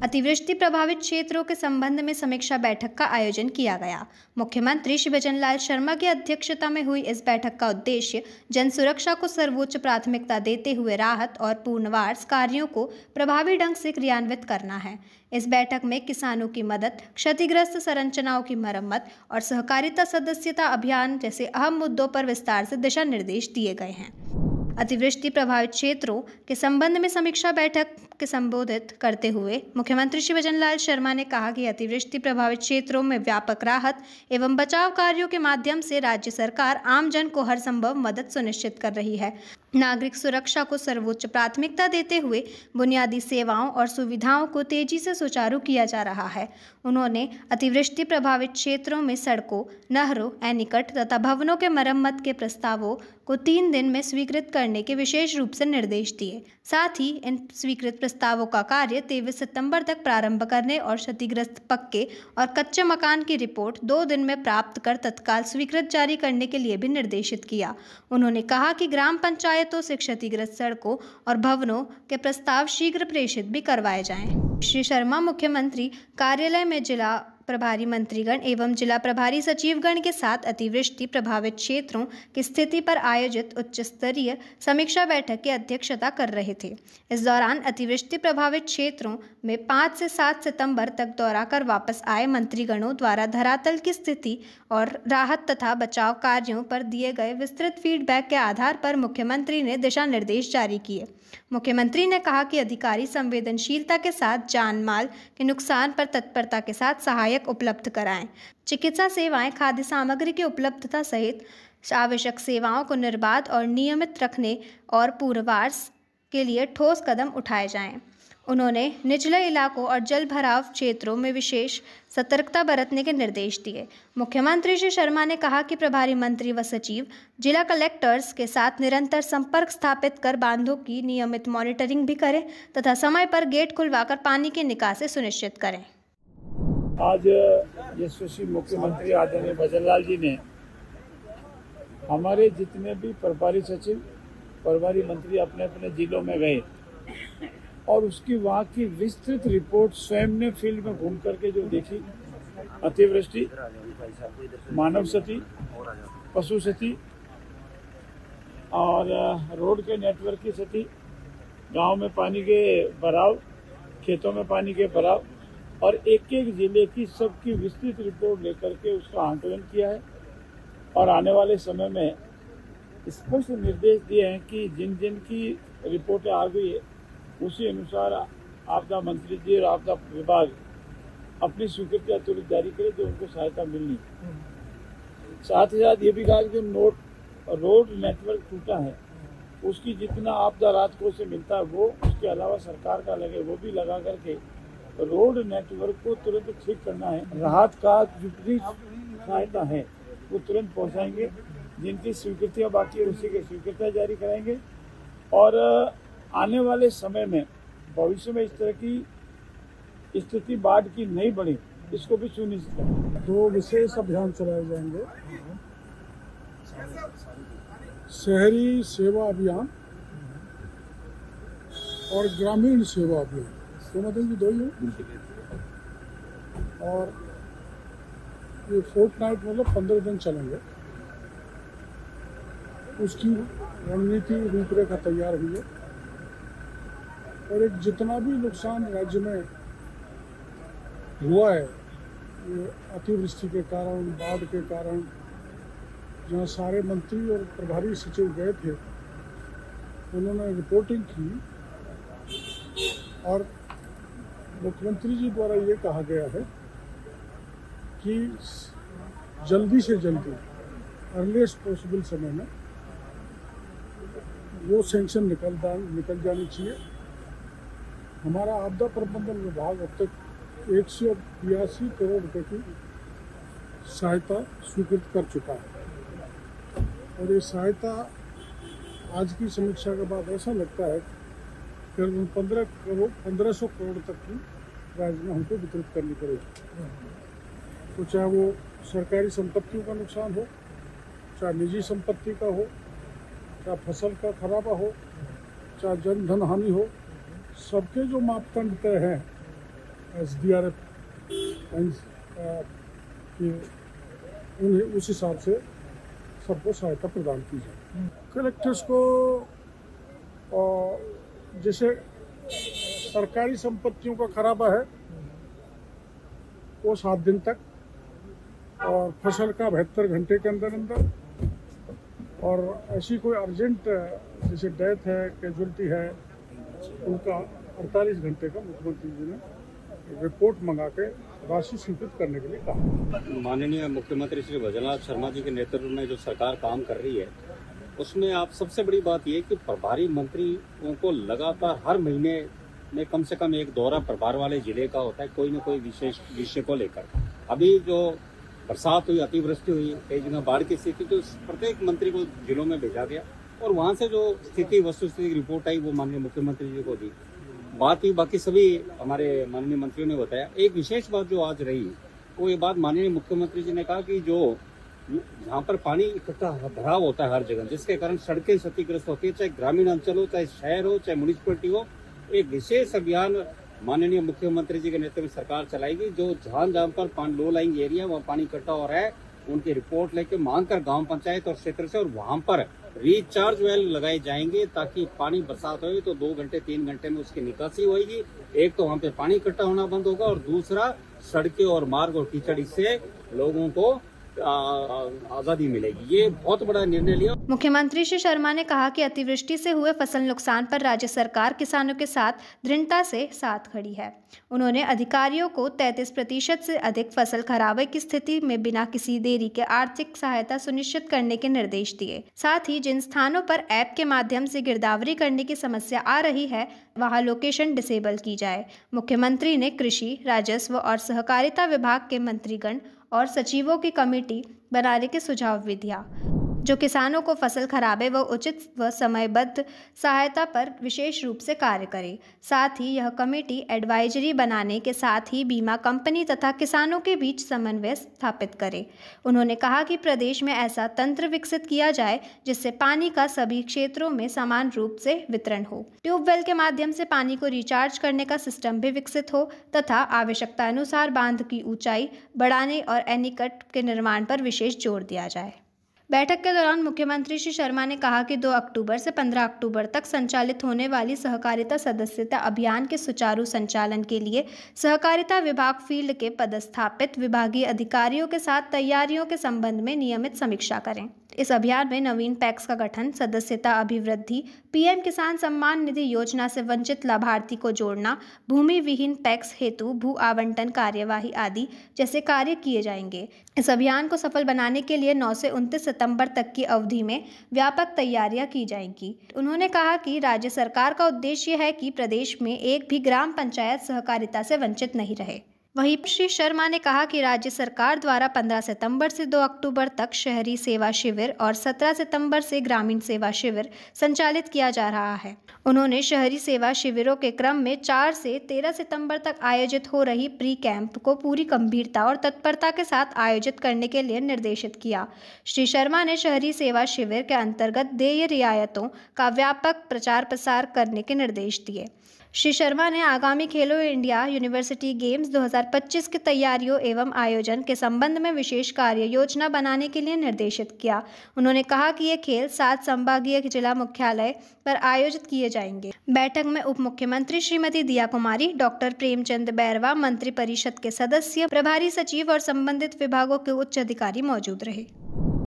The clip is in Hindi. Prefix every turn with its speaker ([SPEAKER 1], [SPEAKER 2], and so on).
[SPEAKER 1] अतिवृष्टि प्रभावित क्षेत्रों के संबंध में समीक्षा बैठक का आयोजन किया गया। मुख्यमंत्री श्री भजनलाल शर्मा की अध्यक्षता में हुई इस बैठक का उद्देश्य जन सुरक्षा को सर्वोच्च प्राथमिकता देते हुए राहत और पुनर्वास कार्यों को प्रभावी ढंग से क्रियान्वित करना है। इस बैठक में किसानों की मदद, क्षतिग्रस्त संरचनाओं की मरम्मत और सहकारिता सदस्यता अभियान जैसे अहम मुद्दों पर विस्तार से दिशा निर्देश दिए गए हैं। अतिवृष्टि प्रभावित क्षेत्रों के संबंध में समीक्षा बैठक के संबोधित करते हुए मुख्यमंत्री श्री भजनलाल शर्मा ने कहा कि अतिवृष्टि प्रभावित क्षेत्रों में व्यापक राहत एवं बचाव कार्यों के माध्यम से राज्य सरकार आम जन को हर संभव मदद सुनिश्चित कर रही है। नागरिक सुरक्षा को सर्वोच्च प्राथमिकता देते हुए बुनियादी सेवाओं और सुविधाओं को तेजी से सुचारू किया जा रहा है। उन्होंने अतिवृष्टि प्रभावित क्षेत्रों में सड़कों, नहरों, एनीकट तथा भवनों के मरम्मत के प्रस्तावों को 3 दिन में स्वीकृत करने के विशेष रूप से निर्देश दिए। साथ ही इन स्वीकृत प्रस्तावों का कार्य 23 सितंबर तक प्रारंभ करने और क्षतिग्रस्त पक्के और कच्चे मकान की रिपोर्ट 2 दिन में प्राप्त कर तत्काल स्वीकृत जारी करने के लिए भी निर्देशित किया। उन्होंने कहा कि ग्राम पंचायतों से क्षतिग्रस्त सड़कों और भवनों के प्रस्ताव शीघ्र प्रेषित भी करवाए जाएं। श्री शर्मा मुख्यमंत्री कार्यालय में जिला प्रभारी मंत्रीगण एवं जिला प्रभारी सचिवगण के साथ अतिवृष्टि प्रभावित क्षेत्रों की स्थिति पर आयोजित उच्च स्तरीय समीक्षा बैठक की अध्यक्षता कर रहे थे। इस दौरान अतिवृष्टि प्रभावित क्षेत्रों में 5 से 7 सितंबर तक दौरा कर वापस आए मंत्रीगणों द्वारा धरातल की स्थिति और राहत तथा बचाव कार्यों पर दिए गए विस्तृत फीडबैक के आधार पर मुख्यमंत्री ने दिशा निर्देश जारी किए। मुख्यमंत्री ने कहा कि अधिकारी संवेदनशीलता के साथ जान माल के नुकसान पर तत्परता के साथ सहायक उपलब्ध कराएं। चिकित्सा सेवाएं, खाद्य सामग्री की उपलब्धता सहित आवश्यक सेवाओं को निर्बाध और नियमित रखने और पुनर्वास के लिए ठोस कदम उठाए जाएं। उन्होंने निचले इलाकों और जल भराव क्षेत्रों में विशेष सतर्कता बरतने के निर्देश दिए। मुख्यमंत्री श्री शर्मा ने कहा कि प्रभारी मंत्री व सचिव जिला कलेक्टर्स के साथ निरंतर संपर्क स्थापित कर बांधों की नियमित मॉनिटरिंग भी करें तथा समय पर गेट खुलवाकर पानी की निकासी सुनिश्चित करें।
[SPEAKER 2] आज यशस्वी मुख्यमंत्री आदरणीय भजनलाल जी ने हमारे जितने भी प्रभारी सचिव, प्रभारी मंत्री अपने अपने जिलों में गए और उसकी वहाँ की विस्तृत रिपोर्ट स्वयं ने फील्ड में घूम करके जो देखी, अतिवृष्टि, मानव क्षति, पशु क्षति और रोड के नेटवर्क की क्षति, गांव में पानी के भराव, खेतों में पानी के भराव और एक एक जिले की सबकी विस्तृत रिपोर्ट लेकर के उसका आंकलन किया है और आने वाले समय में स्पष्ट निर्देश दिए हैं कि जिन जिन की रिपोर्टें आ गई है उसी अनुसार आपदा मंत्री जी और आपदा विभाग अपनी स्वीकृति तुरंत जारी करे जो उनको सहायता मिलनी। साथ ही साथ ये भी कहा कि जो रोड नेटवर्क टूटा है उसकी जितना आपदा राहत कोष से मिलता है वो, उसके अलावा सरकार का लगे वो भी लगा करके रोड नेटवर्क को तुरंत ठीक करना है। राहत का जितनी सहायता है वो तुरंत पहुंचाएंगे। जिनकी स्वीकृतियाँ बाकी है उसी की स्वीकृतियाँ जारी कराएंगे और आने वाले समय में भविष्य में इस तरह की स्थिति बाढ़ की नहीं बढ़े इसको भी सुनिश्चित करेंगे।
[SPEAKER 3] 2 विशेष अभियान चलाए जाएंगे। शहरी सेवा अभियान और ग्रामीण सेवा अभियान, तो मतलब 2 ही है। और ये फोर्टनाइट मतलब 15 दिन चलेंगे। उसकी रणनीति रूपरेखा तैयार हुई है और एक जितना भी नुकसान राज्य में हुआ है ये अतिवृष्टि के कारण, बाढ़ के कारण, जहाँ सारे मंत्री और प्रभारी सचिव गए थे उन्होंने रिपोर्टिंग की और मुख्यमंत्री जी द्वारा ये कहा गया है कि जल्दी से जल्दी अर्लीस्ट पॉसिबल समय में वो सेंक्शन निकल जानी चाहिए। हमारा आपदा प्रबंधन विभाग अब तक 182 करोड़ रुपए की सहायता स्वीकृत कर चुका है और ये सहायता आज की समीक्षा के बाद ऐसा लगता है कि 1500 करोड़ तक की राज्य में हमको वितरित करनी पड़ेगी। तो चाहे वो सरकारी संपत्तियों का नुकसान हो, चाहे निजी संपत्ति का हो, चाहे फसल का खराबा हो, चाहे जन धन हानि हो, सबके जो मापदंड तय हैं SDRF कि उन्हें उस हिसाब से सबको सहायता प्रदान की जाए। कलेक्टर्स को जैसे सरकारी संपत्तियों का खराबा है वो 7 दिन तक, और फसल का 72 घंटे के अंदर अंदर, और ऐसी कोई अर्जेंट जैसे डेथ है, कैजुअलिटी है, उनका 48 घंटे का मुख्यमंत्री जी ने रिपोर्ट मंगा के राशि स्वीकृत करने के लिए कहा।
[SPEAKER 4] माननीय मुख्यमंत्री श्री भजनलाल शर्मा जी के नेतृत्व में जो सरकार काम कर रही है, उसमें आप सबसे बड़ी बात यह कि प्रभारी मंत्रियों को लगातार हर महीने में कम से कम एक दौरा प्रभार वाले जिले का होता है, कोई न कोई विशेष विषय को लेकर। अभी जो बरसात हुई, अतिवृष्टि हुई, कई जगह बाढ़ की स्थिति, तो प्रत्येक मंत्री को जिलों में भेजा गया और वहां से जो स्थिति वस्तुस्थिति की रिपोर्ट आई वो माननीय मुख्यमंत्री जी को दी। बात ही बाकी सभी हमारे माननीय मंत्रियों ने बताया। एक विशेष बात जो आज रही वो ये बात माननीय मुख्यमंत्री जी ने कहा कि जो जहाँ पर पानी इकट्ठा भराव होता है हर जगह, जिसके कारण सड़कें क्षतिग्रस्त होती है, चाहे ग्रामीण अंचल हो, चाहे शहर हो, चाहे म्यूनिसिपलिटी हो, एक विशेष अभियान माननीय मुख्यमंत्री जी के नेतृत्व में सरकार चलाएगी। जो जहाँ पर लो लाइंग एरिया वहाँ पानी इकट्ठा हो रहा है, उनकी रिपोर्ट लेके मांग कर गाँव पंचायत और क्षेत्र से, और वहाँ पर रिचार्ज वेल लगाए जाएंगे ताकि पानी बरसात हो तो 2 घंटे 3 घंटे में उसकी निकासी होगी। एक तो वहाँ पे पानी इकट्ठा होना बंद होगा और दूसरा सड़कें और मार्ग और कीचड़ से लोगों को आजादी मिलेगी। ये बहुत बड़ा निर्णय लिया।
[SPEAKER 1] मुख्यमंत्री श्री शर्मा ने कहा कि अतिवृष्टि से हुए फसल नुकसान पर राज्य सरकार किसानों के साथ दृढ़ता से साथ खड़ी है। उन्होंने अधिकारियों को 33% से अधिक फसल खराबे की स्थिति में बिना किसी देरी के आर्थिक सहायता सुनिश्चित करने के निर्देश दिए। साथ ही जिन स्थानों पर ऐप के माध्यम से गिरदावरी करने की समस्या आ रही है वहां लोकेशन डिसेबल की जाए। मुख्यमंत्री ने कृषि, राजस्व और सहकारिता विभाग के मंत्रीगण और सचिवों की कमेटी बनाने के सुझाव भी दिया, जो किसानों को फसल खराबे व उचित व समयबद्ध सहायता पर विशेष रूप से कार्य करे। साथ ही यह कमेटी एडवाइजरी बनाने के साथ ही बीमा कंपनी तथा किसानों के बीच समन्वय स्थापित करे। उन्होंने कहा कि प्रदेश में ऐसा तंत्र विकसित किया जाए जिससे पानी का सभी क्षेत्रों में समान रूप से वितरण हो। ट्यूबवेल के माध्यम से पानी को रिचार्ज करने का सिस्टम भी विकसित हो तथा आवश्यकता अनुसार बांध की ऊंचाई बढ़ाने और एनीकट के निर्माण पर विशेष जोर दिया जाए। बैठक के दौरान मुख्यमंत्री श्री शर्मा ने कहा कि 2 अक्टूबर से 15 अक्टूबर तक संचालित होने वाली सहकारिता सदस्यता अभियान के सुचारू संचालन के लिए सहकारिता विभाग फील्ड के पदस्थापित विभागीय अधिकारियों के साथ तैयारियों के संबंध में नियमित समीक्षा करें। इस अभियान में नवीन पैक्स का गठन, सदस्यता अभिवृद्धि, पीएम किसान सम्मान निधि योजना से वंचित लाभार्थी को जोड़ना, भूमि विहीन पैक्स हेतु भू आवंटन कार्यवाही आदि जैसे कार्य किए जाएंगे। इस अभियान को सफल बनाने के लिए 9 से 29 सितंबर तक की अवधि में व्यापक तैयारियां की जाएंगी। उन्होंने कहा कि राज्य सरकार का उद्देश्य है कि प्रदेश में एक भी ग्राम पंचायत सहकारिता से वंचित नहीं रहे। वहीं श्री शर्मा ने कहा कि राज्य सरकार द्वारा 15 सितंबर से 2 अक्टूबर तक शहरी सेवा शिविर और 17 सितंबर से ग्रामीण सेवा शिविर संचालित किया जा रहा है। उन्होंने शहरी सेवा शिविरों के क्रम में 4 से 13 सितंबर तक आयोजित हो रही प्री कैंप को पूरी गंभीरता और तत्परता के साथ आयोजित करने के लिए निर्देशित किया। श्री शर्मा ने शहरी सेवा शिविर के अंतर्गत देय रियायतों का व्यापक प्रचार प्रसार करने के निर्देश दिए। श्री शर्मा ने आगामी खेलो इंडिया यूनिवर्सिटी गेम्स 2025 की तैयारियों एवं आयोजन के संबंध में विशेष कार्य योजना बनाने के लिए निर्देशित किया। उन्होंने कहा कि ये खेल 7 संभागीय जिला मुख्यालय पर आयोजित किए जाएंगे। बैठक में उप मुख्यमंत्री श्रीमती दिया कुमारी, डॉक्टर प्रेमचंद बैरवा, मंत्री परिषद के सदस्य, प्रभारी सचिव और संबंधित विभागों के उच्च अधिकारी मौजूद रहे।